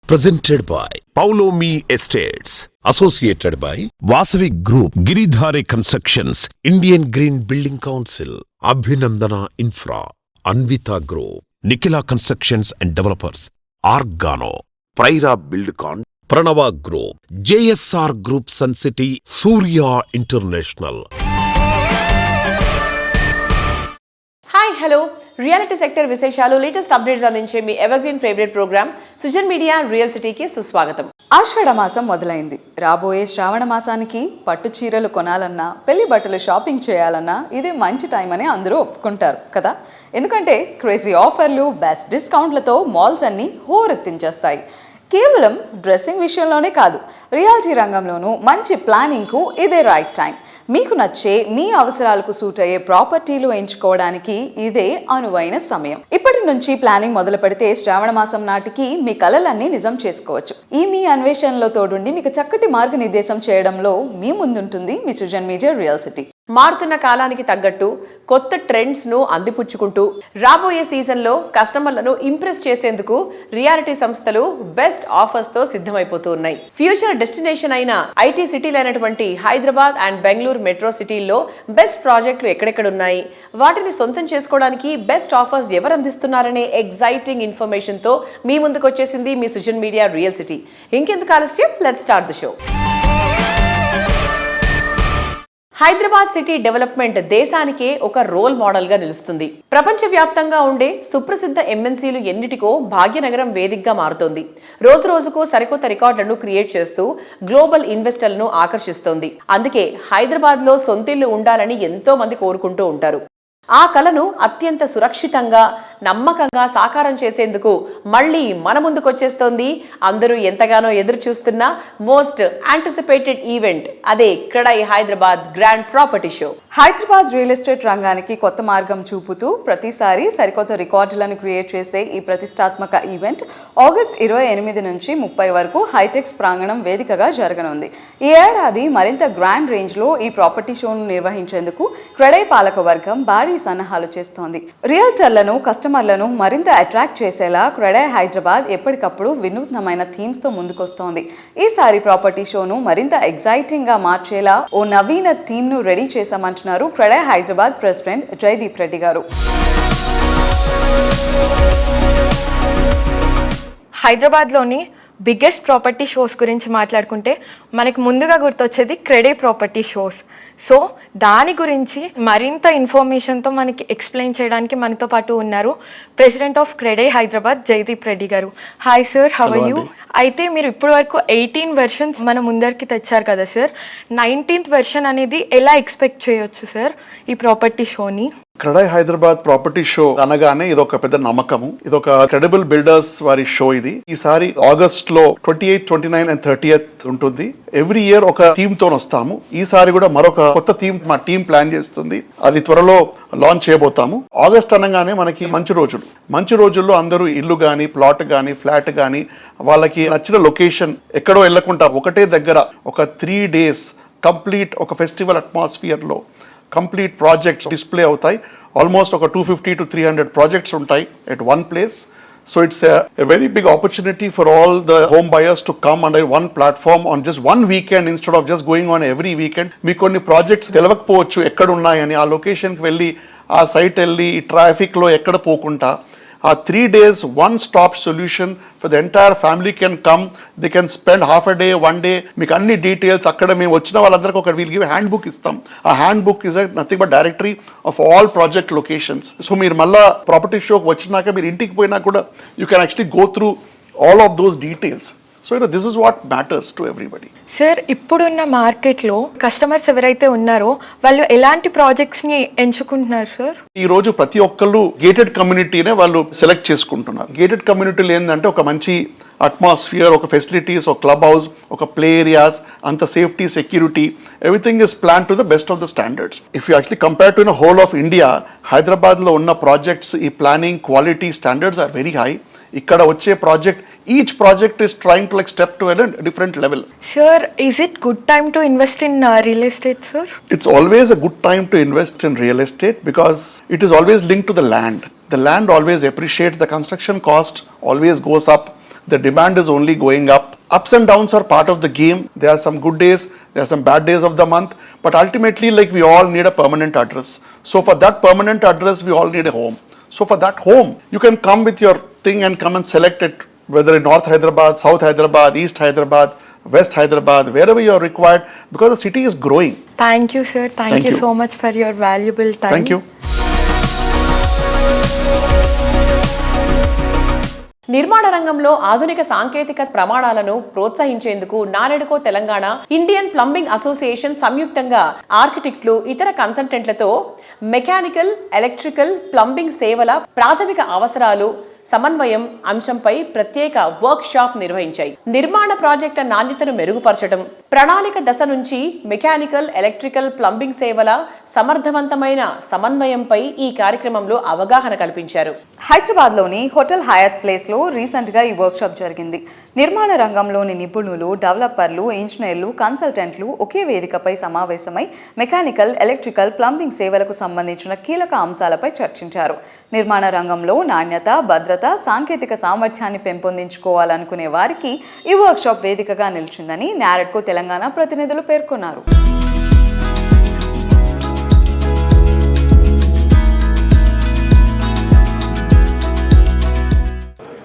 Presented by Paulomi Estates. Associated by Vasavi Group, Giridhare Constructions, Indian Green Building Council, Abhinandana Infra, Anvita Group, Nikila Constructions and Developers, Argano, Praira Buildcon, Pranava Group, JSR Group Sun City, Surya International. Hi hello reality sector విశేషాలు latest updates అందించే మీ evergreen favourite programme Sujan media real సిటీకి సుస్వాగతం. ఆషాఢ మాసం మొదలైంది. రాబోయే శ్రావణ మాసానికి పట్టు చీరలు కొనాలన్నా, పెళ్లి బట్టలు షాపింగ్ చేయాలన్నా ఇది మంచి టైం అని అందరూ ఒప్పుకుంటారు కదా. ఎందుకంటే క్రేజీ ఆఫర్లు, బెస్ట్ డిస్కౌంట్లతో మాల్స్ అన్నీ హోరెత్తించేస్తాయి. కేవలం డ్రెస్సింగ్ విషయంలోనే కాదు, రియాలిటీ రంగంలోనూ మంచి ప్లానింగ్కు ఇదే రైట్ టైం. మీకు నచ్చే, మీ అవసరాలకు సూట్ అయ్యే ప్రాపర్టీలు ఎంచుకోవడానికి ఇదే అనువైన సమయం. ఇప్పటి నుంచి ప్లానింగ్ మొదలు పెడితే శ్రావణ మాసం నాటికి మీ కలలన్నీ నిజం చేసుకోవచ్చు. ఈ మీ అన్వేషణలో తోడుండి మీకు చక్కటి మార్గనిర్దేశం చేయడంలో మీ ముందుంటుంది మీ సుజన్ మీడియా రియల్ సిటీ. మారుతున్న కాలానికి తగ్గట్టు కొత్త ట్రెండ్స్ను అందిపుచ్చుకుంటూ రాబోయే సీజన్లో కస్టమర్లను ఇంప్రెస్ చేసేందుకు రియాలిటీ సంస్థలు బెస్ట్ ఆఫర్స్తో సిద్ధమైపోతూ ఉన్నాయి. ఫ్యూచర్ డెస్టినేషన్ అయిన ఐటీ సిటీలైనటువంటి హైదరాబాద్ అండ్ బెంగళూరు మెట్రో సిటీల్లో బెస్ట్ ప్రాజెక్టులు ఎక్కడెక్కడున్నాయి, వాటిని సొంతం చేసుకోవడానికి బెస్ట్ ఆఫర్స్ ఎవరు అందిస్తున్నారనే ఎగ్జైటింగ్ ఇన్ఫర్మేషన్తో మీ ముందుకు వచ్చేసింది మీ సుజన్ మీడియా రియల్ సిటీ. ఇంకెందుకు ఆలస్యం, let's start the show. Hyderabad city development దేశానికే ఒక రోల్ మోడల్గా నిలుస్తుంది. ప్రపంచవ్యాప్తంగా ఉండే సుప్రసిద్ధ ఎంఎన్సీలు ఎన్నిటికో భాగ్యనగరం వేదికగా మారుతోంది. రోజు రోజుకు సరికొత్త రికార్డులను క్రియేట్ చేస్తూ గ్లోబల్ ఇన్వెస్టర్లను ఆకర్షిస్తోంది. అందుకే హైదరాబాద్లో సొంతిల్లు ఉండాలని ఎంతో మంది కోరుకుంటూ ఉంటారు. ఆ కలను అత్యంత సురక్షితంగా, నమ్మకంగా సాకారం చేసేందుకు మళ్ళీ మన ముందుకొచ్చేస్తోంది అందరూ ఎంతగానో ఎదురు చూస్తున్న మోస్ట్ యాంటిసిపేటెడ్ ఈవెంట్, అదే CREDAI Hyderabad grand property show. Hyderabad real estate రంగానికి కొత్త మార్గం చూపుతూ ప్రతిసారి సరికొత్త రికార్డులను క్రియేట్ చేసే ఈ ప్రతిష్టాత్మక ఈవెంట్ ఆగస్టు 28 నుంచి 30 వరకు హైటెక్స్ ప్రాంగణం వేదికగా జరగనుంది. ఈ ఏడాది మరింత గ్రాండ్ రేంజ్లో ఈ ప్రాపర్టీ షోను నిర్వహించేందుకు క్రెడై పాలక వర్గం భారీ సన్నాహాలు చేస్తోంది. రియల్టర్లను, కస్టమర్లను మరింత అట్రాక్ట్ చేసేలా క్రెడై హైదరాబాద్ ఎప్పటికప్పుడు వినూత్నమైన థీమ్స్ తో ముందుకొస్తోంది. ఈసారి ప్రాపర్టీ షోను మరింత ఎగ్జైటింగ్ గా మార్చేలా ఓ నవీన థీమ్ ను రెడీ చేశామంటున్నారు క్రెడై హైదరాబాద్ ప్రెసిడెంట్ జయదీప్ రెడ్డి గారు. హైదరాబాద్లోని బిగ్గెస్ట్ ప్రాపర్టీ షోస్ గురించి మాట్లాడుకుంటే మనకి ముందుగా గుర్తొచ్చేది క్రెడై ప్రాపర్టీ షోస్. సో దాని గురించి మరింత ఇన్ఫర్మేషన్తో మనకి ఎక్స్ప్లెయిన్ చేయడానికి మనతో పాటు ఉన్నారు ప్రెసిడెంట్ ఆఫ్ క్రెడై హైదరాబాద్ జయదీప్ రెడ్డి గారు. Hi sir, how are you? అయితే మీరు ఇప్పటి వరకు 18 వెర్షన్స్ మన ముందరికి తెచ్చారు కదా సార్, 19th వెర్షన్ అనేది ఎలా ఎక్స్పెక్ట్ చేయొచ్చు సార్ ఈ ప్రాపర్టీ షోని? క్రెడై హైదరాబాద్ ప్రాపర్టీ షో అనగానే ఇదొక పెద్ద నమ్మకము, ఇదొక క్రెడిబుల్ బిల్డర్స్ వారి షో. ఇది ఈసారి ఆగస్ట్ లో 28, 29 and 30th ఉంటుంది. ఎవ్రీ ఇయర్ ఒక థీమ్ తో వస్తాము. ఈసారి కూడా మరొక కొత్త థీమ్ మా టీం ప్లాన్ చేస్తుంది, అది త్వరలో లాంచ్ చేయబోతాము. ఆగస్ట్ అనగానే మనకి మంచి రోజుల్లో అందరూ ఇల్లు కానీ, ప్లాట్ కానీ, ఫ్లాట్ కానీ వాళ్ళకి నచ్చిన లొకేషన్ ఎక్కడో వెళ్ళకుండా ఒకటే దగ్గర ఒక 3 days కంప్లీట్ ఒక ఫెస్టివల్ అట్మాస్ఫియర్ లో కంప్లీట్ ప్రాజెక్ట్స్ డిస్ప్లే అవుతాయి. ఆల్మోస్ట్ ఒక 250 to 300 ప్రాజెక్ట్స్ ఉంటాయి at one place. So it's a very big opportunity for all the home buyers to come under one platform on just one weekend instead of just going on every weekend. మీకు కొన్ని projects తెలవకపోవచ్చు ఎక్కడ ఉన్నాయని, ఆ లొకేషన్కి వెళ్ళి ఆ site వెళ్ళి ట్రాఫిక్లో ఎక్కడ పోకుండా ఆ 3 days one stop solution for the entire family can come. They can spend half a day, one day. మీకు అన్ని డీటెయిల్స్ అక్కడ మేము వచ్చిన వాళ్ళందరికీ ఒక వీల్ గివ్ హ్యాండ్ బుక్ ఇస్తాం. ఆ hand book is nothing but directory of all project locations. So మీరు మళ్ళీ ప్రాపర్టీ షోకి వచ్చినాక మీరు ఇంటికి పోయినా కూడా you can actually go through all of those details. So this is what matters to everybody. Sir, ఇప్పుడున్న మార్కెట్లో కస్టమర్స్ ఎవరైతే ఉన్నారో వాళ్ళు ఎలాంటి ప్రాజెక్ట్స్ని ఎంచుకుంటున్నారు సార్? ఈ రోజు ప్రతి ఒక్కళ్ళు గేటెడ్ కమ్యూనిటీనే వాళ్ళు సెలెక్ట్ చేసుకుంటున్నారు. గేటెడ్ కమ్యూనిటీలు ఏంటంటే ఒక మంచి అట్మాస్ఫియర్, ఒక ఫెసిలిటీస్, ఒక క్లబ్ హౌస్, ఒక ప్లే ఏరియాస్, అంత safety, security, everything is plan to the best of the standards. If you actually compare to whole of India, హైదరాబాద్లో ఉన్న ప్రాజెక్ట్స్ ఈ planning quality standards are very high. ఇక్కడ వచ్చే project, each project is trying to like step to a different level. Sir, is it good time to invest in real estate, sir? It's always a good time to invest in real estate because it is always linked to the land. The land always appreciates, the construction cost always goes up, The demand is only going up. Ups and downs are part of the game. There are some good days, there are some bad days of the month, but ultimately, like, we all need a permanent address. So for that permanent address, we all need a home. So for that home, you can come with your thing and come and select it, whether in North Hyderabad, South Hyderabad, East Hyderabad, West Hyderabad, wherever you are required, because the city is growing. Thank you sir, thank Thank you you. So much for your valuable time. Thank you. నిర్మాణ రంగంలో ఆధునిక సాంకేతిక ప్రమాణాలను ప్రోత్సహించేందుకు NAREDCO Telangana, Indian plumbing association సంయుక్తంగా ఆర్కిటెక్ట్లు, ఇతర కన్సల్టెంట్లతో mechanical, electrical, plumbing సేవల ప్రాథమిక అవసరాలు సమన్వయం అంశంపై ప్రత్యేక వర్క్ షాప్ నిర్వహించాయి. నిర్మాణ ప్రాజెక్టుల నాణ్యతను మెరుగుపరచడం, ప్రణాళిక దశ నుంచి మెకానికల్, ఎలక్ట్రికల్, ప్లంబింగ్ సేవల సమర్థవంతమైన సమన్వయంపై ఈ కార్యక్రమంలో అవగాహన కల్పించారు. హైదరాబాద్లోని హోటల్ హయాత్ ప్లేస్లో రీసెంట్గా ఈ వర్క్షాప్ జరిగింది. నిర్మాణ రంగంలోని నిపుణులు, డెవలపర్లు, ఇంజనీర్లు, కన్సల్టెంట్లు ఒకే వేదికపై సమావేశమై మెకానికల్, ఎలక్ట్రికల్, ప్లంబింగ్ సేవలకు సంబంధించిన కీలక అంశాలపై చర్చించారు. నిర్మాణ రంగంలో నాణ్యత, భద్రత, సాంకేతిక సామర్థ్యాన్ని పెంపొందించుకోవాలనుకునే వారికి ఈ వర్క్షాప్ వేదికగా నిలిచిందని నారెడ్కో తెలంగాణ ప్రతినిధులు పేర్కొన్నారు.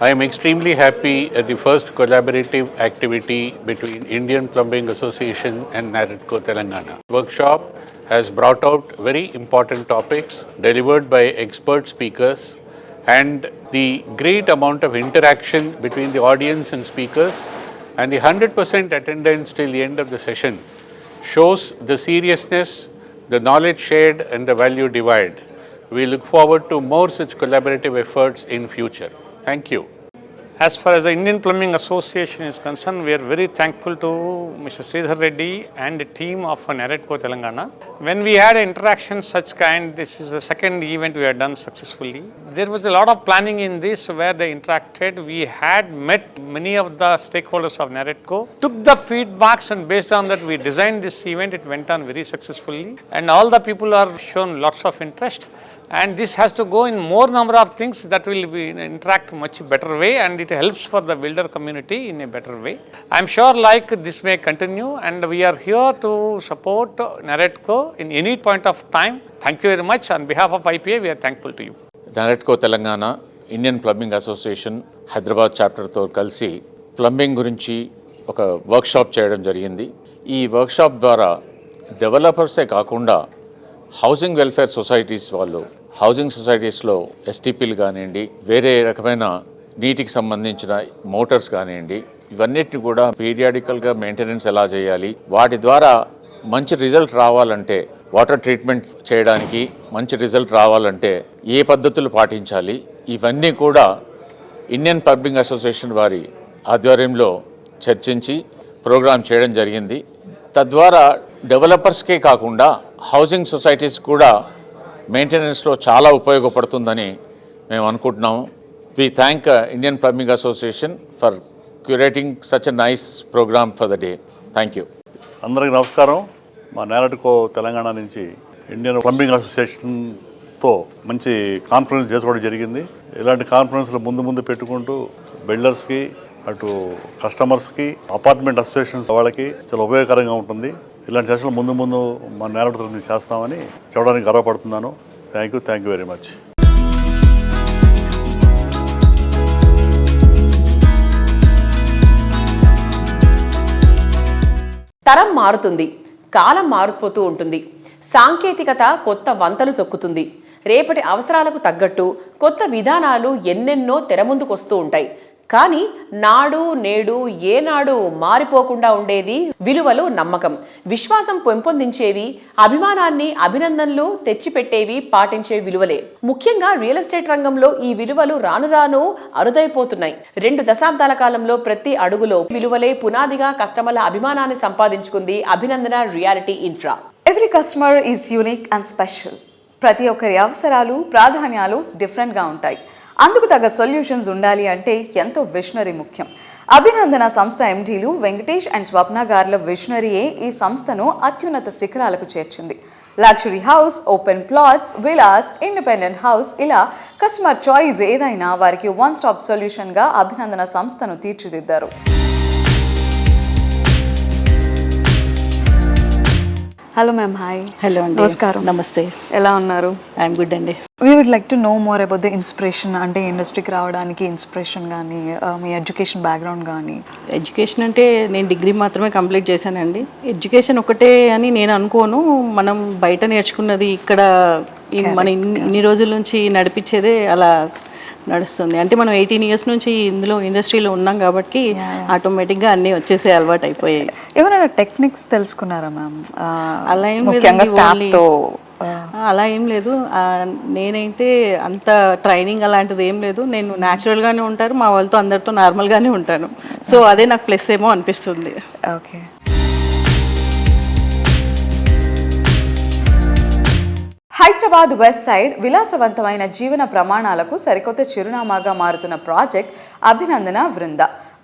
I am extremely happy at the first collaborative activity between Indian Plumbing Association and Naredco Telangana. Workshop has brought out very important topics delivered by expert speakers, and the great amount of interaction between the audience and speakers and the 100% attendance till the end of the session shows the seriousness, the knowledge shared and the value divide. We look forward to more such collaborative efforts in future. Thank you. As far as the Indian Plumbing Association is concerned, we are very thankful to Mr. Sridhar Reddy and the team of Naredco Telangana. When we had interaction such kind, this is the second event we have done successfully. There was a lot of planning in this where they interacted. We had met many of the stakeholders of Naredco, took the feedbacks, and based on that we designed this event. It went on very successfully and all the people are shown lots of interest, and this has to go in more number of things that will be interact much better way, and it helps for the builder community in a better way. I am sure like this may continue, and we are here to support Naredco in any point of time. Thank you very much. On behalf of IPA, we are thankful to you. NAREDCO Telangana, Indian plumbing association Hyderabad చాప్టర్తో కలిసి plumbing గురించి ఒక workshop చేయడం జరిగింది. ఈ workshop ద్వారా డెవలపర్సే కాకుండా housing welfare societies వాళ్ళు, హౌసింగ్ సొసైటీస్లో ఎస్టీపీలు కానివ్వండి, వేరే రకమైన నీటికి సంబంధించిన మోటార్స్ కానివ్వండి, ఇవన్నిటిని కూడా పీరియాడికల్గా మెయింటెనెన్స్ ఎలా చేయాలి, వాటి ద్వారా మంచి రిజల్ట్ రావాలంటే, వాటర్ ట్రీట్మెంట్ చేయడానికి మంచి రిజల్ట్ రావాలంటే ఏ పద్ధతులు పాటించాలి, ఇవన్నీ కూడా ఇండియన్ ప్లంబింగ్ అసోసియేషన్ వారి ఆధ్వర్యంలో చర్చించి ప్రోగ్రామ్ చేయడం జరిగింది. తద్వారా డెవలపర్స్కే కాకుండా హౌసింగ్ సొసైటీస్ కూడా మెయింటెనెన్స్లో చాలా ఉపయోగపడుతుందని మేము అనుకుంటున్నాము. We thank Indian Plumbing Association for curating such a nice program for the day. Thank you. అందరికీ నమస్కారం. మా నారెడ్కో తెలంగాణ నుంచి ఇండియన్ ప్లంబింగ్ అసోసియేషన్తో మంచి కాన్ఫరెన్స్ చేసుకోవడం జరిగింది. ఇలాంటి కాన్ఫరెన్స్లు ముందు పెట్టుకుంటూ బిల్డర్స్కి, అటు కస్టమర్స్కి, అపార్ట్మెంట్ అసోసియేషన్స్ వాళ్ళకి చాలా ఉపయోగకరంగా ఉంటుంది. ఇలాంటి సెషన్లు ముందు మా నారెడ్కో నుంచి చేస్తామని చెప్పడానికి గర్వపడుతున్నాను. Thank you very much. తరం మారుతుంది, కాలం మారిపోతూ ఉంటుంది, సాంకేతికత కొత్త వంతలు తొక్కుతుంది. రేపటి అవసరాలకు తగ్గట్టు కొత్త విధానాలు ఎన్నెన్నో తెరముందుకొస్తూ ఉంటాయి. కానీ నాడు నేడు ఏనాడు మారిపోకుండా ఉండేది విలువలు, నమ్మకం, విశ్వాసం పెంపొందించేవి, అభిమానాన్ని, అభినందనలు తెచ్చిపెట్టేవి, పాటించే విలువలే. ముఖ్యంగా రియల్ ఎస్టేట్ రంగంలో ఈ విలువలు రాను రాను అరుదైపోతున్నాయి. 2 దశాబ్దాల కాలంలో ప్రతి అడుగులో విలువలే పునాదిగా కస్టమర్ల అభిమానాన్ని సంపాదించుకుంది అభినందన reality infra. Every customer is unique and special. ప్రతి ఒక్కరి అవసరాలు, ప్రాధాన్యాలు డిఫరెంట్గా ఉంటాయి. అందుకు తగ్గ సొల్యూషన్స్ ఉండాలి అంటే ఎంతో విషనరీ ముఖ్యం. అభినందన సంస్థ ఎండీలు వెంకటేష్ అండ్ స్వప్న గారుల విషనరీయే ఈ సంస్థను అత్యున్నత శిఖరాలకు చేర్చింది. Luxury house, open plots, villas, independent house, ఇలా కస్టమర్ చాయిస్ ఏదైనా వారికి వన్ స్టాప్ సొల్యూషన్గా అభినందన సంస్థను తీర్చిదిద్దారు. Hello ma'am, hi. హలో అండి. నమస్కారం. నమస్తే. ఎలా ఉన్నారు? ఐఎమ్ గుడ్ అండి. We would like to know more about the inspiration, అంటే ఇండస్ట్రీకి రావడానికి ఇన్స్పిరేషన్ కానీ మీ ఎడ్యుకేషన్ బ్యాక్గ్రౌండ్ కానీ. ఎడ్యుకేషన్ అంటే నేను డిగ్రీ మాత్రమే కంప్లీట్ చేశానండి. ఎడ్యుకేషన్ ఒకటే అని నేను అనుకోను. మనం బయట నేర్చుకున్నది ఇక్కడ మన ఇన్ని రోజుల నుంచి నడిపించేదే అలా నడుస్తుంది. అంటే మనం 18 ఇయర్స్ నుంచి ఇండస్ట్రీలో ఉన్నాం కాబట్టి ఆటోమేటిక్గా అన్నీ వచ్చేసే అలవాటు అయిపోయాయి. ఏమైనా టెక్నిక్స్ తెలుసుకున్నారా మ్యామ్? అలా ఏం ముఖ్యంగా స్టాఫ్తో అలా ఏం లేదు. నేనైతే అంత ట్రైనింగ్ అలాంటిది ఏం లేదు. నేను న్యాచురల్గానే ఉంటాను, మా వాళ్ళతో అందరితో నార్మల్గానే ఉంటాను. సో అదే నాకు ప్లస్ ఏమో అనిపిస్తుంది. ఓకే. హైదరాబాద్ వెస్ట్ సైడ్ విలాసవంతమైన జీవన ప్రమాణాలకు సరికొత్త చిరునామాగా మారుతున్న ప్రాజెక్ట్ అభినందన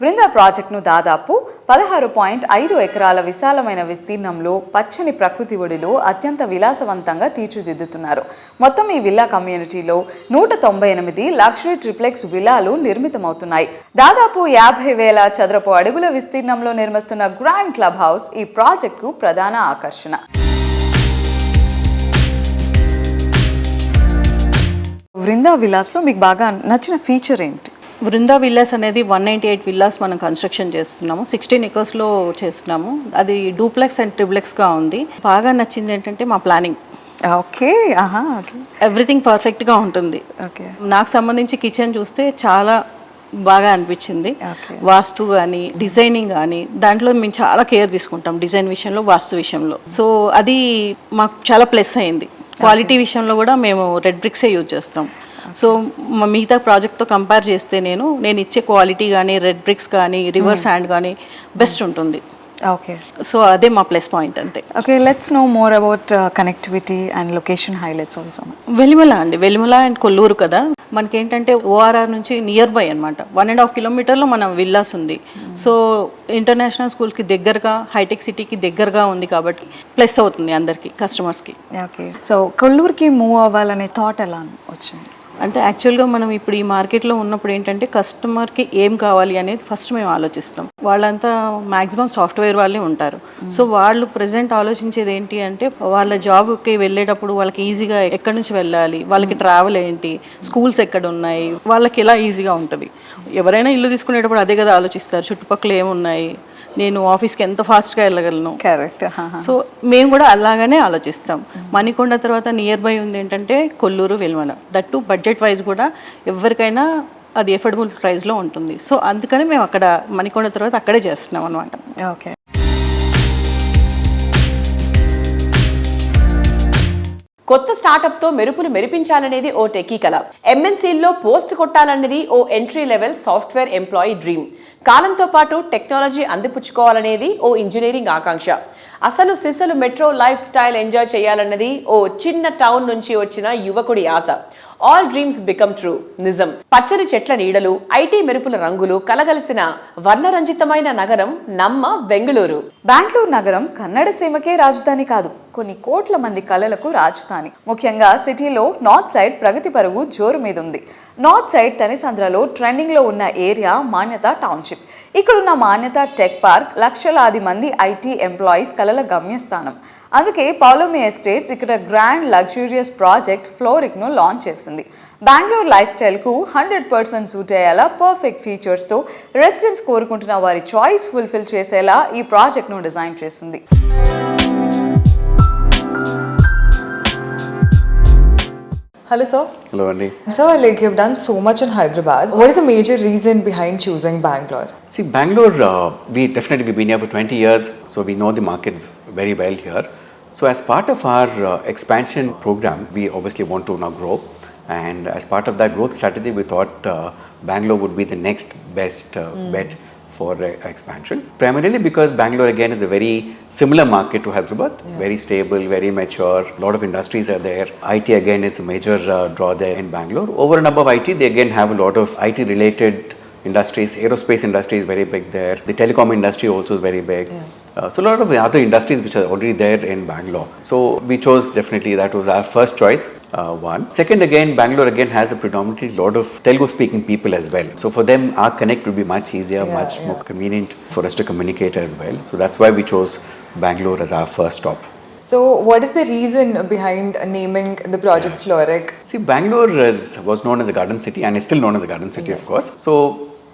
వృంద ప్రాజెక్టును దాదాపు 16.5 ఎకరాల విశాలమైన విస్తీర్ణంలో పచ్చని ప్రకృతి ఒడిలో అత్యంత విలాసవంతంగా తీర్చిదిద్దుతున్నారు. మొత్తం ఈ విల్లా కమ్యూనిటీలో 198 లగ్జరీ ట్రిప్లెక్స్ విల్లాలు నిర్మితమవుతున్నాయి. దాదాపు 50,000 చదరపు అడుగుల విస్తీర్ణంలో నిర్మిస్తున్న గ్రాండ్ క్లబ్ హౌస్ ఈ ప్రాజెక్టుకు ప్రధాన ఆకర్షణ. వృందా విల్లాస్లో మీకు బాగా నచ్చిన ఫీచర్ ఏంటి? వృందా విల్లాస్ అనేది 198 విల్లాస్ మనం కన్స్ట్రక్షన్ చేస్తున్నాము. 16 ఎకర్స్లో చేస్తున్నాము. అది డూప్లెక్స్ అండ్ ట్రిప్లెక్స్గా ఉంది. బాగా నచ్చింది ఏంటంటే మా ప్లానింగ్. ఓకే. ఓకే. ఎవ్రీథింగ్ పర్ఫెక్ట్గా ఉంటుంది. ఓకే. నాకు సంబంధించి కిచెన్ చూస్తే చాలా బాగా అనిపించింది. వాస్తు కానీ డిజైనింగ్ కానీ దాంట్లో మేము చాలా కేర్ తీసుకుంటాం, డిజైన్ విషయంలో, వాస్తు విషయంలో. సో అది మాకు చాలా ప్లస్ అయింది. క్వాలిటీ విషయంలో కూడా మేము రెడ్ బ్రిక్సే యూజ్ చేస్తాం. సో మిగతా ప్రాజెక్ట్తో కంపేర్ చేస్తే నేను ఇచ్చే క్వాలిటీ కానీ, రెడ్ బ్రిక్స్ కానీ, రివర్ శాండ్ కానీ బెస్ట్ ఉంటుంది. ఓకే. సో అదే మా ప్లస్ పాయింట్ అంతే. Okay, let's know more about connectivity and location highlights also. Velimala and Kollur కదా, మనకేంటంటే ఓఆర్ఆర్ నుంచి నియర్ బై అనమాట. 1.5 కిలోమీటర్లో మనం విల్లాస్ ఉంది. సో ఇంటర్నేషనల్ స్కూల్స్కి దగ్గరగా, హైటెక్ సిటీకి దగ్గరగా ఉంది కాబట్టి ప్లస్ అవుతుంది అందరికీ, కస్టమర్స్కి. ఓకే. సో కొల్లూరుకి మూవ్ అవ్వాలనే థాట్ ఎలా వచ్చింది? అంటే యాక్చువల్గా మనం ఇప్పుడు ఈ మార్కెట్లో ఉన్నప్పుడు ఏంటంటే కస్టమర్కి ఏం కావాలి అనేది ఫస్ట్ మేము ఆలోచిస్తాం. వాళ్ళంతా మ్యాక్సిమం సాఫ్ట్వేర్ వాళ్ళే ఉంటారు. సో వాళ్ళు ప్రజెంట్ ఆలోచించేది ఏంటి అంటే వాళ్ళ జాబ్కి వెళ్ళేటప్పుడు వాళ్ళకి ఈజీగా ఎక్కడి నుంచి వెళ్ళాలి, వాళ్ళకి ట్రావెల్ ఏంటి, స్కూల్స్ ఎక్కడ ఉన్నాయి, వాళ్ళకి ఎలా ఈజీగా ఉంటుంది. ఎవరైనా ఇల్లు తీసుకునేటప్పుడు అదే కదా ఆలోచిస్తారు, చుట్టుపక్కల ఏమున్నాయి, నేను ఆఫీస్కి ఎంత ఫాస్ట్గా వెళ్ళగలను. కరెక్ట్. సో మేము కూడా అలాగనే ఆలోచిస్తాం. మణికొండ తర్వాత నియర్ బై ఉంది ఏంటంటే Kollur, Velimala. That budget wise కూడా ఎవరికైనా అది ఎఫోర్డబుల్ ప్రైస్లో ఉంటుంది. సో అందుకని మేము అక్కడ మణికొండ తర్వాత అక్కడే చేస్తున్నాం అనమాట. ఓకే. కొత్త స్టార్టప్తో మెరుపులు మెరిపించాలనేది ఓ టెకీ కల. ఎంఎన్సీల్లో పోస్ట్ కొట్టాలనేది ఓ entry level software employee dream. కాలంతో పాటు టెక్నాలజీ అందిపుచ్చుకోవాలనేది ఓ ఇంజనీరింగ్ ఆకాంక్ష. అసలు సిసలు మెట్రో లైఫ్ స్టైల్ ఎంజాయ్ చేయాలన్నది ఓ చిన్న టౌన్ నుంచి వచ్చిన యువకుడి ఆశ. ఆల్ డ్రీమ్స్ బికమ్ ట్రూ, నిజం. పచ్చని చెట్ల నీడలు, ఐటీ మెరుపుల రంగులు కలగలిసిన వర్ణరంజితమైన నగరం నమ్మ బెంగళూరు. బెంగళూరు నగరం కన్నడ సీమకే రాజధాని కాదు, కొన్ని కోట్ల మంది కళలకు రాజధాని. ముఖ్యంగా సిటీలో నార్త్ సైడ్ ప్రగతి పరుగు జోరు మీద ఉంది. నార్త్ సైడ్ తనిసంద్రలో ట్రెండింగ్లో ఉన్న ఏరియా మాన్యత టౌన్షిప్. ఇక్కడున్న మాన్యత టెక్ పార్క్ లక్షలాది మంది ఐటీ ఎంప్లాయీస్ కళల గమ్యస్థానం. అందుకే పౌలోమి ఎస్టేట్స్ ఇక్కడ గ్రాండ్ లగ్జూరియస్ ప్రాజెక్ట్ ఫ్లోరిక్ను లాంచ్ చేసింది. బెంగళూరు లైఫ్ స్టైల్కు 100% సూట్ అయ్యేలా పర్ఫెక్ట్ ఫీచర్స్తో రెసిడెంట్స్ కోరుకుంటున్న వారి చాయిస్ ఫుల్ఫిల్ చేసేలా ఈ ప్రాజెక్ట్ను డిజైన్ చేసింది. Hello sir. Hello Andy. Sir, like you've done so much in Hyderabad. What is the major reason behind choosing Bangalore? See, Bangalore, we've been here for 20 years, so we know the market very well here. So as part of our expansion program, we obviously want to now grow. And as part of that growth strategy, we thought Bangalore would be the next best bet for expansion. Primarily because Bangalore again is a very similar market to Hyderabad, very stable, very mature, a lot of industries are there. IT again is a major draw there in Bangalore. Over and above IT, they again have a lot of IT related industries. Aerospace industry is very big there. The telecom industry also is very big. So a lot of other industries which are already there in Bangalore. So we chose definitely, that was our first choice. One. Second, again, Bangalore again has a predominantly lot of Telugu speaking people as well. So for them, our connect would be much easier, much more convenient for us to communicate as well. So that's why we chose Bangalore as our first stop. So, what is the reason behind naming the project Floric? See, Bangalore was known as a garden city and is still known as a garden city, of course. So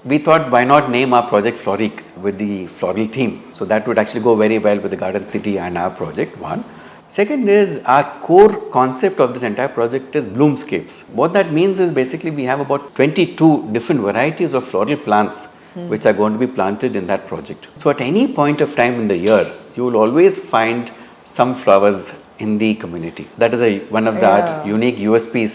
we thought, why not name our project Floric with the floral theme? So that would actually go very well with the garden city and our project, one. Second is, our core concept of this entire project is bloomscapes. What that means is basically we have about 22 different varieties of floral plants which are going to be planted in that project. So at any point of time in the year, you will always find some flowers in the community. That is one of the unique USPs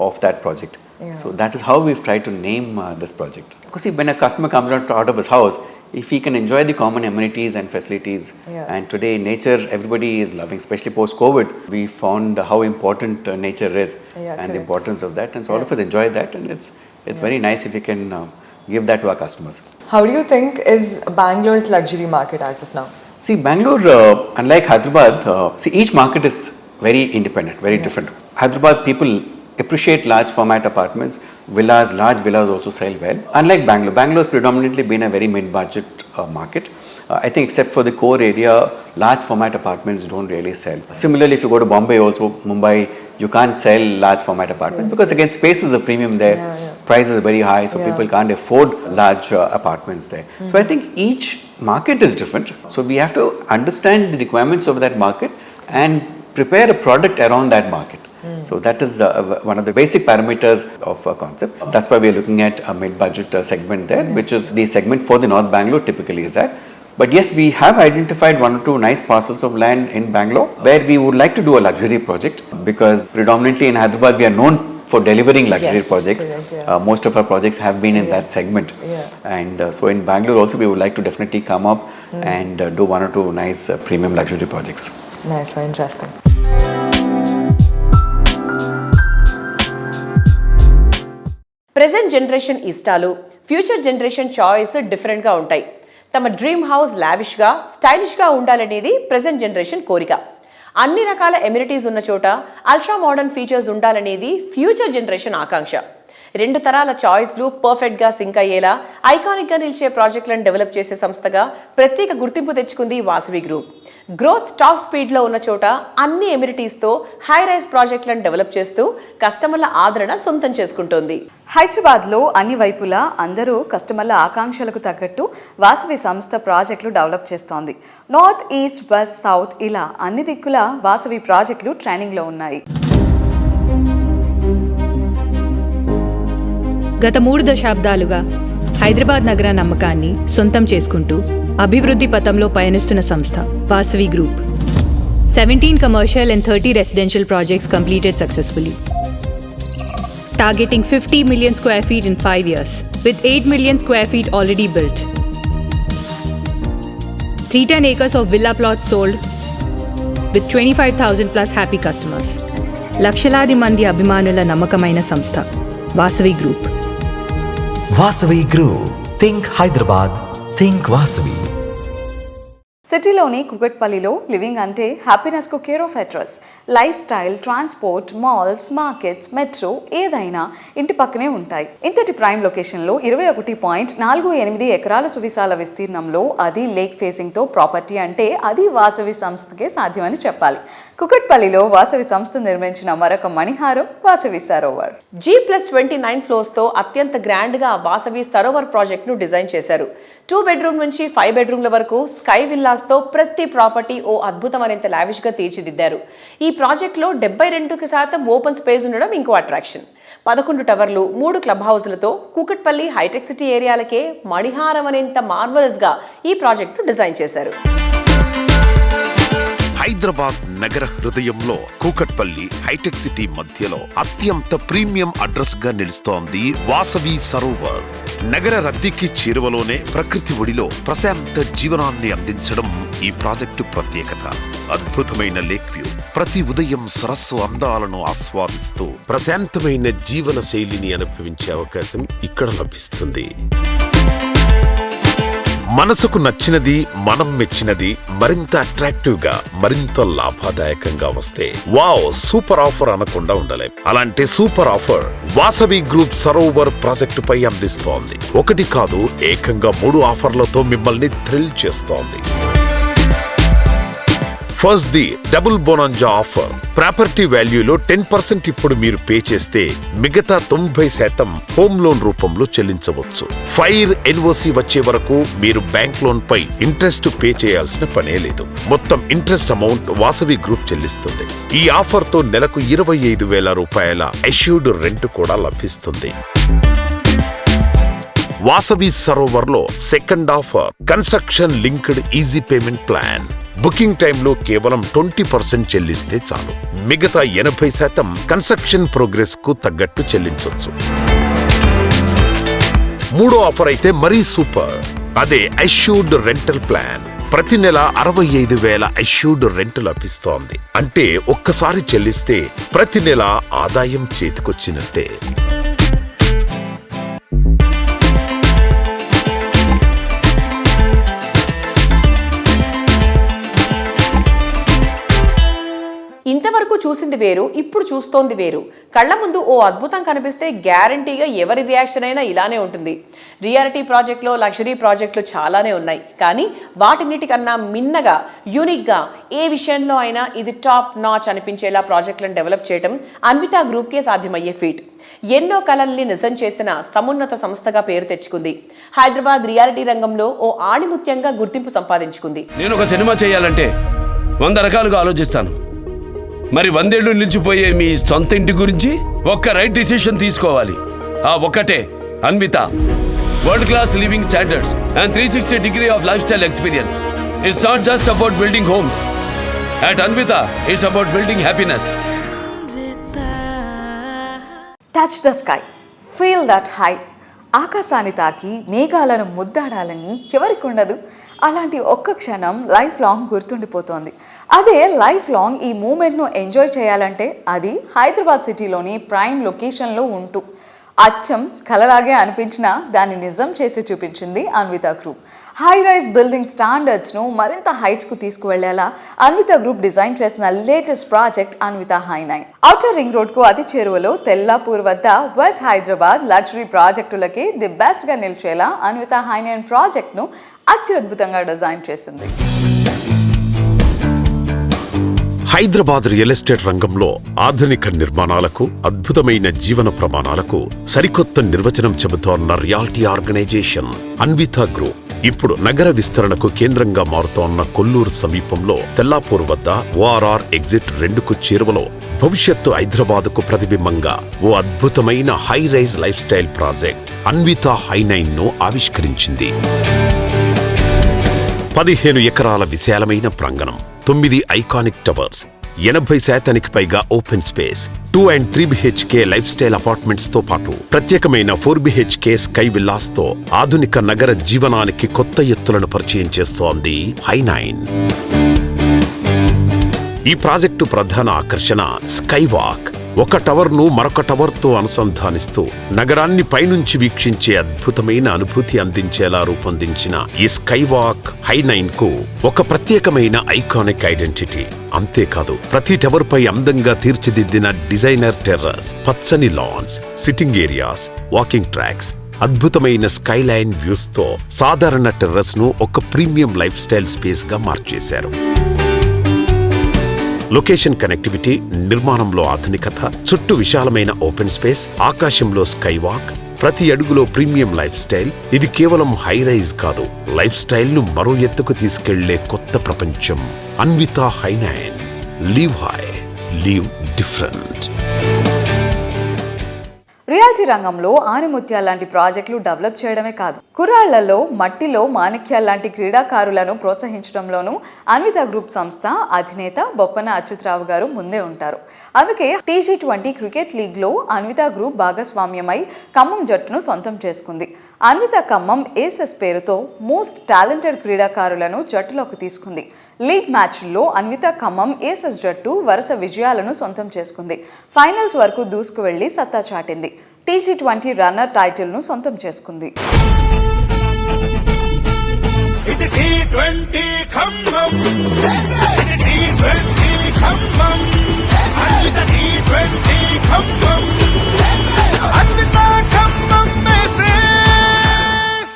of that project. So that is how we've tried to name this project. Because see, when a customer comes out of his house, if he can enjoy the common amenities and facilities, and today nature everybody is loving, especially post-COVID, we found how important nature is and the importance of that, and so all of us enjoy that, and it's very nice if we can give that to our customers. How do you think is Bangalore's luxury market as of now? See, Bangalore, unlike Hyderabad, each market is very independent, very different. Hyderabad people appreciate large format apartments, villas, large villas also sell well. Unlike Bangalore, Bangalore has predominantly been a very mid-budget market. I think except for the core area, large format apartments don't really sell. Similarly, if you go to Bombay also, Mumbai, you can't sell large format apartments because again, space is a premium there. Price is very high, so people can't afford large apartments there. So I think each market is different. So we have to understand the requirements of that market and prepare a product around that market. So that is one of the basic parameters of a concept. That's why we are looking at a mid-budget segment there, which is the segment for the North Bangalore typically is that. But yes, we have identified one or two nice parcels of land in Bangalore where we would like to do a luxury project, because predominantly in Hyderabad we are known for delivering luxury projects. Most of our projects have been in that segment. And so in Bangalore also we would like to definitely come up and do one or two nice premium luxury projects. Nice, so interesting. Present generation ఇష్టాలు, future generation choice డిఫరెంట్గా ఉంటాయి. తమ dream house లావిష్గా, స్టైలిష్గా ఉండాలనేది present generation కోరిక. అన్ని రకాల amenities ఉన్న చోట అల్ట్రా మోడర్న్ ఫీచర్స్ ఉండాలనేది ఫ్యూచర్ జనరేషన్ ఆకాంక్ష. రెండు తరాల చాయిస్లు పర్ఫెక్ట్గా సింక్ అయ్యేలా ఐకానిక్గా నిలిచే ప్రాజెక్టులను డెవలప్ చేసే సంస్థగా ప్రత్యేక గుర్తింపు తెచ్చుకుంది వాసవి గ్రూప్. గ్రోత్ టాప్ స్పీడ్లో ఉన్న చోట అన్ని ఎమ్యూనిటీస్తో హై రైజ్ ప్రాజెక్టులను డెవలప్ చేస్తూ కస్టమర్ల ఆదరణ సొంతం చేసుకుంటోంది. హైదరాబాద్లో అన్ని వైపులా అందరూ కస్టమర్ల ఆకాంక్షలకు తగ్గట్టు వాసవి సంస్థ ప్రాజెక్టులు డెవలప్ చేస్తోంది. నార్త్, ఈస్ట్, వెస్ట్, సౌత్ ఇలా అన్ని దిక్కులా వాసవి ప్రాజెక్టులు ట్రైనింగ్లో ఉన్నాయి. గత 3 దశాబ్దాలుగా హైదరాబాద్ నగర నమ్మకాన్ని సొంతం చేసుకుంటూ అభివృద్ధి పథంలో పయనిస్తున్న సంస్థ Vasavi group. 17 commercial and 30 residential projects completed successfully, targeting 50 million square feet in 5 years, with 8 million square feet already built. 310 acres of villa plots sold, with 25,000 plus happy customers. లక్షలాది మంది అభిమానుల నమ్మకమైన సంస్థ Vasavi group. Vasavi Group. Think Hyderabad. Think Vasavi. సిటీలోని కుకట్పల్లిలో living అంటే హ్యాపీనెస్కు care of address. Lifestyle, transport, malls, markets, metro ఏదైనా ఇంటి పక్కనే ఉంటాయి. ఇంతటి ప్రైమ్ లొకేషన్లో 21.48 ఎకరాల సువిశాల విస్తీర్ణంలో, అది లేక్ ఫేసింగ్తో ప్రాపర్టీ అంటే అది వాసవి సంస్థకే సాధ్యమని చెప్పాలి. కుకట్పల్లిలో వాసవి సంస్థ నిర్మించిన మరొక మణిహారం వాసవి సరోవర్. G+29 ఫ్లోర్స్తో అత్యంత గ్రాండ్గా వాసవి సరోవర్ ప్రాజెక్ట్ను డిజైన్ చేశారు. 2 బెడ్రూమ్ నుంచి 5 బెడ్రూమ్ల వరకు స్కై విల్లాస్తో ప్రతి ప్రాపర్టీ ఓ అద్భుతమైనంత లావిష్గా తీర్చిదిద్దారు. ఈ ప్రాజెక్టులో 72% ఓపెన్ స్పేస్ ఉండడం ఇంకో అట్రాక్షన్. 11 టవర్లు, 3 క్లబ్ హౌస్లతో కూకట్పల్లి హైటెక్ సిటీ ఏరియాలకే మణిహారం అనేంత మార్వలస్గా ఈ ప్రాజెక్టును డిజైన్ చేశారు. హైదరాబాద్ నగర హృదయంలో కూకట్పల్లి హైటెక్ సిటీ మధ్యలో అత్యంత ప్రీమియం అడ్రస్ గా నిలుస్తోంది వాసవి సరోవర్. నగర రద్దీకి చేరువలోనే ప్రకృతి ఒడిలో ప్రశాంత జీవనాన్ని అందించడం ఈ ప్రాజెక్టు ప్రత్యేకత. అద్భుతమైన లేక్ వ్యూ, ప్రతి ఉదయం సరస్సు అందాలను ఆస్వాదిస్తూ ప్రశాంతమైన జీవన శైలిని అనుభవించే అవకాశం ఇక్కడ లభిస్తుంది. మనసుకు నచ్చినది, మనం మెచ్చినది మరింత అట్రాక్టివ్ గా, మరింత లాభదాయకంగా వస్తే వావ్ సూపర్ ఆఫర్ అనకుండా ఉండలేం. అలాంటి super offer Vasavi group Sarovar project పై అందిస్తోంది. ఒకటి కాదు, ఏకంగా 3 ఆఫర్లతో మిమ్మల్ని థ్రిల్ చేస్తోంది. First the double bonanza offer. Property వాల్యూలో 10% ఇప్పుడు మీరు పే చేస్తే మిగతా 90% హోమ్ లోన్ రూపంలో చెల్లించవచ్చు. ఫైర్ ఎన్ఓసి వచ్చే వరకు మీరు బ్యాంక్ లోన్ పై ఇంట్రెస్ట్ పే చేయాల్సిన పనే లేదు. మొత్తం ఇంట్రెస్ట్ అమౌంట్ వాసవి గ్రూప్ చెల్లిస్తుంది. ఈ ఆఫర్ తో నెలకు 25,000 రూపాయల అష్యూర్డ్ రెంట్ కూడా లభిస్తుంది. వాసవి సరోవర్ లో second offer construction linked easy payment plan. Booking టైంలో కేవలం 20% చెల్లిస్తే చాలు. మిగతా 80% కన్స్ట్రక్షన్ ప్రోగ్రెస్ కు తగ్గట్టు చెల్లించొచ్చు. మూడో ఆఫర్ అయితే మరీ సూపర్. అదే అష్యూర్డ్ రెంటల్ ప్లాన్. ప్రతి నెల 65,000 అష్యూర్డ్ రెంట్ లభిస్తోంది. అంటే ఒక్కసారి చెల్లిస్తే ప్రతి నెల ఆదాయం చేతికొచ్చినట్టే. ఇంతవరకు చూసింది వేరు, ఇప్పుడు చూస్తోంది వేరు. కళ్ల ముందు ఓ అద్భుతం కనిపిస్తే గ్యారంటీగా ఎవరి రియాక్షన్ అయినా ఇలానే ఉంటుంది. రియాలిటీ ప్రాజెక్టులో, లగ్జరీ ప్రాజెక్టులు చాలానే ఉన్నాయి. కానీ వాటిన్నిటికన్నా మిన్నగా, యూనిక్గా ఏ విషయంలో అయినా ఇది టాప్ నాచ్ అనిపించేలా ప్రాజెక్టులను డెవలప్ చేయడం అన్వితా గ్రూప్కే సాధ్యమయ్యే ఫీట్. ఎన్నో కలల్ని నిజం చేసిన సమున్నత సంస్థగా పేరు తెచ్చుకుంది. హైదరాబాద్ రియాలిటీ రంగంలో ఓ ఆణిముత్యంగా గుర్తింపు సంపాదించుకుంది. నేను ఒక సినిమా చేయాలంటే 100 రకాలుగా ఆలోచిస్తాను. మరి 100 ఏళ్ళు నిలిచిపోయే మీ సొంత ఇంటి గురించి ఒక్క రైట్ డిసిషన్ తీసుకోవాలి. ఆ ఒక్కటే Anvita. World class living standards and 360 degree of lifestyle experience. It's not just about building homes. At Anvita, it's about building happiness. Touch the sky, feel that high. ఆకాశాన్ని తాకి మేఘాలను ముద్దాడాలని ఎవరికి ఉండదు? అలాంటి ఒక్క క్షణం లైఫ్ లాంగ్ గుర్తుండిపోతోంది. అదే లైఫ్ లాంగ్ ఈ మూమెంట్ను enjoy చేయాలంటే అది హైదరాబాద్ సిటీలోని ప్రైమ్ లొకేషన్లో ఉంటూ అచ్చం కలలాగే అనిపించినా దాన్ని నిజం చేసి చూపించింది Anvita group. High rise building స్టాండర్డ్స్ను మరింత హైట్స్కు తీసుకువెళ్లేలా అన్వితా గ్రూప్ డిజైన్ చేసిన లేటెస్ట్ ప్రాజెక్ట్ అన్వితా హై9. ఔటర్ రింగ్ రోడ్కు అతి చేరువలో తెల్లాపూర్ వద్ద వెస్ట్ హైదరాబాద్ లగ్జరీ ప్రాజెక్టులకి ది బెస్ట్గా నిలిచేలా అన్వితా హై9 ప్రాజెక్ట్ను అత్యద్భుతంగా డిజైన్ చేసింది. హైదరాబాద్ రియల్ ఎస్టేట్ రంగంలో ఆధునిక నిర్మాణాలకు, అద్భుతమైన జీవన ప్రమాణాలకు సరికొత్త నిర్వచనం చెబుతోన్న రియాలిటీ ఆర్గనైజేషన్ అన్వితా గ్రూప్. ఇప్పుడు నగర విస్తరణకు కేంద్రంగా మారుతోన్న కొల్లూరు సమీపంలో తెల్లాపూర్ వద్ద ORR ఎగ్జిట్ 2కు చేరువలో భవిష్యత్తు హైదరాబాద్కు ప్రతిబింబంగా ఓ అద్భుతమైన high rise lifestyle project Anvita హై9ను ఆవిష్కరించింది. 15 ఎకరాల విశాలమైన ప్రాంగణం, 9 ఐకానిక్ టవర్స్, 80% పైగా open space, 2 and 3 BHK lifestyle apartments తో పాటు ప్రత్యేకమైన 4 BHK స్కై విల్లాస్ తో ఆధునిక నగర జీవనానికి కొత్త ఎత్తులను పరిచయం చేస్తోంది హై9. ఈ ప్రాజెక్టు ప్రధాన ఆకర్షణ స్కై వాక్. ఒక టవర్ను మరొక టవర్తో అనుసంధానిస్తూ నగరాన్ని పైనుంచి వీక్షించే అద్భుతమైన అనుభూతి అందించేలా రూపొందించిన ఈ స్కై వాక్ హై9కు ఒక ప్రత్యేకమైన ఐకానిక్ ఐడెంటిటీ. అంతేకాదు, ప్రతి టవర్ పై అందంగా తీర్చిదిద్దిన డిజైనర్ టెర్రస్, పచ్చని lance, sitting areas, walking tracks, అద్భుతమైన స్కైలైన్ వ్యూస్ తో సాధారణ టెర్రస్ ను ఒక ప్రీమియం లైఫ్ స్టైల్ స్పేస్ గా మార్చేశారు. లొకేషన్ కనెక్టివిటీ, నిర్మాణంలో ఆధునికత, చుట్టూ విశాలమైన ఓపెన్ స్పేస్, ఆకాశంలో స్కై వాక్, ప్రతి అడుగులో ప్రీమియం లైఫ్ స్టైల్. ఇది కేవలం హై రైజ్ కాదు, లైఫ్ స్టైల్ ను మరో ఎత్తుకు తీసుకెళ్లే కొత్త ప్రపంచం. అన్వితా హై9. Live high, live different. Reality రంగంలో ఆనిముత్యాల లాంటి ప్రాజెక్టులు డెవలప్ చేయడమే కాదు, కుర్రాళ్లలో మట్టిలో మాణిక్యాల లాంటి క్రీడాకారులను ప్రోత్సహించడంలోనూ అన్వితా గ్రూప్ సంస్థ అధినేత బొప్పన అచ్యుతరావు గారు ముందే ఉంటారు. అందుకే T20 క్రికెట్ లీగ్లో అన్వితా గ్రూప్ భాగస్వామ్యమై ఖమ్మం జట్టును సొంతం చేసుకుంది. అన్వితా ఖమ్మం ఏసెస్ పేరుతో మోస్ట్ టాలెంటెడ్ క్రీడాకారులను జట్టులోకి తీసుకుంది. లీగ్ మ్యాచ్ల్లో అన్వితా ఖమ్మం ఏసెస్ జట్టు వరుస విజయాలను సొంతం చేసుకుంది. ఫైనల్స్ వరకు దూసుకువెళ్లి సత్తా చాటింది. T20 రన్నర్ టైటిల్ను సొంతం చేసుకుంది. T20 Khammam T20 Khammam Anvita T20 Khammam Anvita Khammam message.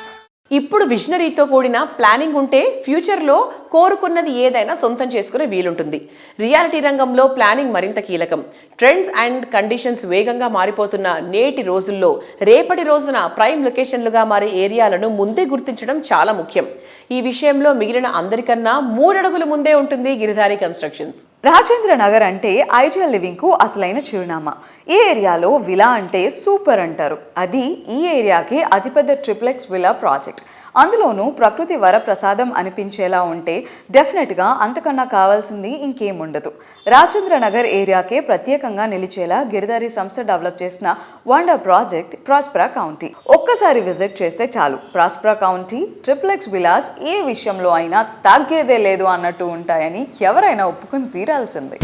ఇప్పుడు విజనరీతో కూడిన ప్లానింగ్ ఉంటే ఫ్యూచర్లో కోరుకున్నది ఏదైనా సొంతం చేసుకునే వీలుంటుంది. రియాలిటీ రంగంలో ప్లానింగ్ మరింత కీలకం. ట్రెండ్స్ అండ్ కండిషన్స్ వేగంగా మారిపోతున్న నేటి రోజుల్లో రేపటి రోజున ప్రైమ్ లొకేషన్లుగా మారే ఏరియాలను ముందే గుర్తించడం చాలా ముఖ్యం. ఈ విషయంలో మిగిలిన అందరికన్నా 3 అడుగులు ముందే ఉంటుంది గిరిధారి కన్స్ట్రక్షన్స్. రాజేంద్ర నగర్ అంటే ఐడియల్ లివింగ్ కు అసలైన చిరునామా. ఈ ఏరియాలో విలా అంటే సూపర్ అంటారు. అది ఈ ఏరియాకి అతిపెద్ద ట్రిప్లెక్స్ విలా ప్రాజెక్ట్. అందులోనూ ప్రకృతి వరప్రసాదం అనిపించేలా ఉంటే డెఫినెట్గా అంతకన్నా కావాల్సింది ఇంకేముండదు. రాజేంద్ర నగర్ ఏరియాకే ప్రత్యేకంగా నిలిచేలా గిరిధారి సంస్థ డెవలప్ చేసిన వండర్ ప్రాజెక్ట్ ప్రాస్పరా కౌంటీ. ఒక్కసారి విజిట్ చేస్తే చాలు. ప్రాస్పరా కౌంటీ ట్రిప్లెక్స్ విలాస్ ఏ విషయంలో అయినా తగ్గేదే లేదు అన్నట్టు ఉంటాయని ఎవరైనా ఒప్పుకుని తీరాల్సిందే.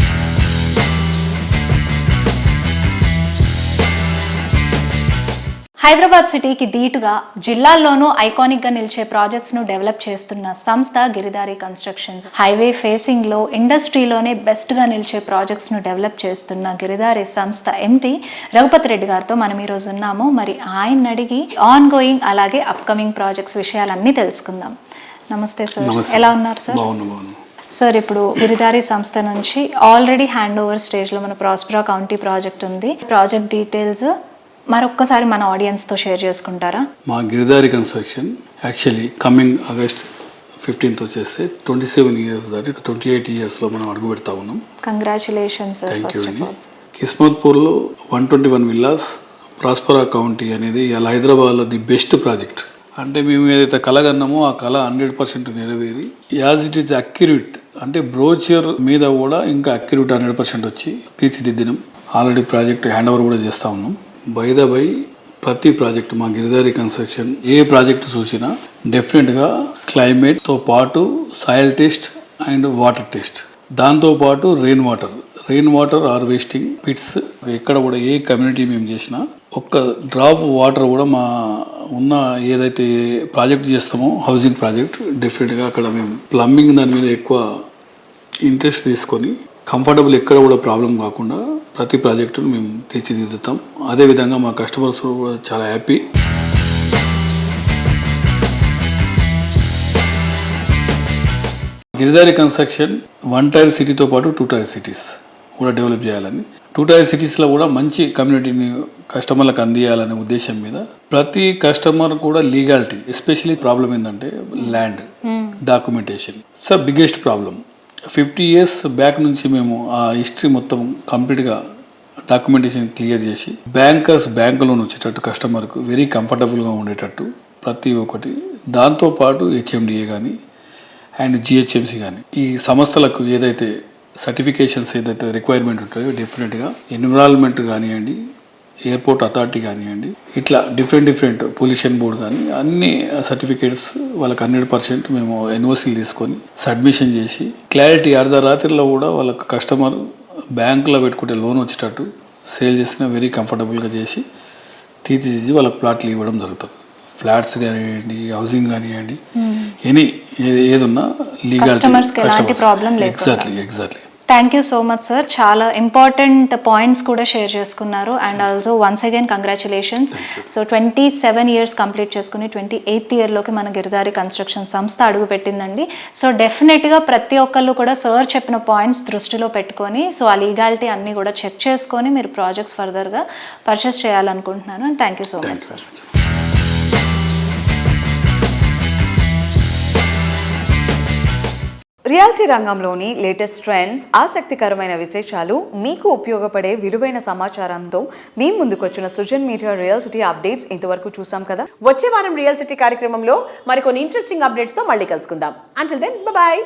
హైదరాబాద్ సిటీకి ధీటుగా జిల్లాల్లోనూ ఐకానిక్గా నిలిచే ప్రాజెక్ట్స్ను డెవలప్ చేస్తున్న సంస్థ గిరిధారి కన్స్ట్రక్షన్స్. హైవే ఫేసింగ్లో ఇండస్ట్రీలోనే బెస్ట్గా నిలిచే ప్రాజెక్ట్స్ను డెవలప్ చేస్తున్న గిరిధారి సంస్థ ఎంటీ రఘుపతి రెడ్డి గారితో మనం ఈరోజు ఉన్నాము. మరి ఆయన అడిగి ఆన్ గోయింగ్ అలాగే అప్కమింగ్ ప్రాజెక్ట్స్ విషయాలన్నీ తెలుసుకుందాం. నమస్తే సార్, ఎలా ఉన్నారు సార్? సార్, ఇప్పుడు గిరిధారి సంస్థ నుంచి ఆల్రెడీ హ్యాండ్ ఓవర్ స్టేజ్లో మన ప్రాస్పరా కౌంటీ ప్రాజెక్ట్ ఉంది. ప్రాజెక్ట్ డీటెయిల్స్ మరొక్కసారి మన ఆడియన్స్తో షేర్ చేసుకుంటారా? మా Giridhari construction actually coming August 15th వచ్చేస్తే 27 years దాటి 28 yearsలో మనం అడుగు పెడతా ఉన్నాం. కంగ్రాచులేషన్స్. థ్యాంక్ యూ అండి. కిస్మత్పూర్లో 121 విల్లాస్ ప్రాస్పరా కౌంటీ అనేది ఇలా హైదరాబాద్లో ది బెస్ట్ ప్రాజెక్ట్. అంటే మేము ఏదైతే కలగన్నామో ఆ కళ 100% నెరవేరి యాజ్ ఇట్ ఈజ్ అక్యురేట్, అంటే బ్రోచర్ మీద కూడా ఇంకా అక్యురేట్ 100% వచ్చి తీర్చిదిద్దినాం. ఆల్రెడీ ప్రాజెక్ట్ హ్యాండ్ ఓవర్ కూడా చేస్తూ ఉన్నాం. బై ప్రతి ప్రాజెక్ట్ మా గిరిధారి కన్స్ట్రక్షన్ ఏ ప్రాజెక్ట్ చూసినా డెఫినెట్గా క్లైమేట్తో పాటు soil test and water test, దాంతోపాటు రెయిన్ వాటర్ హార్వెస్టింగ్ పిట్స్. ఎక్కడ కూడా ఏ కమ్యూనిటీ మేము చేసినా ఒక్క డ్రాప్ వాటర్ కూడా మా ఉన్న ఏదైతే ప్రాజెక్ట్ చేస్తామో హౌసింగ్ ప్రాజెక్ట్ డెఫినెట్గా అక్కడ మేము ప్లంబింగ్ దాని మీద ఎక్కువ ఇంట్రెస్ట్ తీసుకొని కంఫర్టబుల్ ఎక్కడ కూడా ప్రాబ్లం కాకుండా ప్రతి ప్రాజెక్టును మేము తీర్చిదిద్దుతాం. అదేవిధంగా మా కస్టమర్స్ కూడా చాలా హ్యాపీ. గిరిధారి కన్స్ట్రక్షన్ 1 tier సిటీతో పాటు 2 tier సిటీస్ కూడా డెవలప్ చేయాలని, 2 tier సిటీస్లో కూడా మంచి కమ్యూనిటీని కస్టమర్లకు అందియాలనే ఉద్దేశం మీద ప్రతి కస్టమర్ కూడా లీగాలిటీ, ఎస్పెషలీ ప్రాబ్లం ఏంటంటే land documentation. Sir biggest problem 50 years back నుంచి మేము ఆ హిస్టరీ మొత్తం కంప్లీట్గా డాక్యుమెంటేషన్ క్లియర్ చేసి బ్యాంక్ లోన్ వచ్చేటట్టు కస్టమర్కు వెరీ కంఫర్టబుల్గా ఉండేటట్టు ప్రతి ఒక్కటి, దాంతోపాటు హెచ్ఎండిఏ కానీ అండ్ జిహెచ్ఎంసి కానీ ఈ సంస్థలకు ఏదైతే సర్టిఫికేషన్స్ ఏదైతే రిక్వైర్మెంట్ ఉంటాయో డెఫినెట్గా ఎన్విరాన్మెంట్ కానివ్వండి, ఎయిర్పోర్ట్ అథారిటీ కానివ్వండి, ఇట్లా డిఫరెంట్ పొల్యూషన్ బోర్డు కానీ అన్ని సర్టిఫికేట్స్ వాళ్ళకి 100% మేము ఎన్ఓసీలు తీసుకొని సబ్మిషన్ చేసి క్లారిటీ అర్ధరాత్రిలో కూడా వాళ్ళకి కస్టమర్ బ్యాంకులో పెట్టుకుంటే లోన్ వచ్చేటట్టు సేల్ చేసిన వెరీ కంఫర్టబుల్గా చేసి తీర్చిదిద్ది వాళ్ళకి ప్లాట్లు ఇవ్వడం జరుగుతుంది. ఫ్లాట్స్ కానివ్వండి, హౌసింగ్ కానివ్వండి, ఎనీ ఏదున్నా legal. Exactly. Thank you so much sir. చాలా ఇంపార్టెంట్ పాయింట్స్ కూడా షేర్ చేసుకున్నారు. And also once again congratulations. So 27 years complete చేసుకుని 28th yearలోకి మన గిరిధారి కన్స్ట్రక్షన్ సంస్థ అడుగు పెట్టిందండి. సో డెఫినెట్గా ప్రతి ఒక్కళ్ళు కూడా సార్ చెప్పిన పాయింట్స్ దృష్టిలో పెట్టుకొని సో ఆ లీగాలిటీ అన్నీ కూడా చెక్ చేసుకొని మీరు ప్రాజెక్ట్స్ ఫర్దర్గా పర్చేస్ చేయాలనుకుంటున్నాను. And thank you so much sir. Reality రంగంలోని లేటెస్ట్ ట్రెండ్స్, ఆసక్తికరమైన విశేషాలు, మీకు ఉపయోగపడే విలువైన సమాచారంతో మీ ముందుకొచ్చిన Sujan media real city updates ఇంతవరకు చూసాం కదా. వచ్చే వారం రియల్ సిటీ కార్యక్రమంలో మరికొన్ని ఇంట్రెస్టింగ్ అప్డేట్స్తో మళ్ళీ కలుసుకుందాం. Until then by.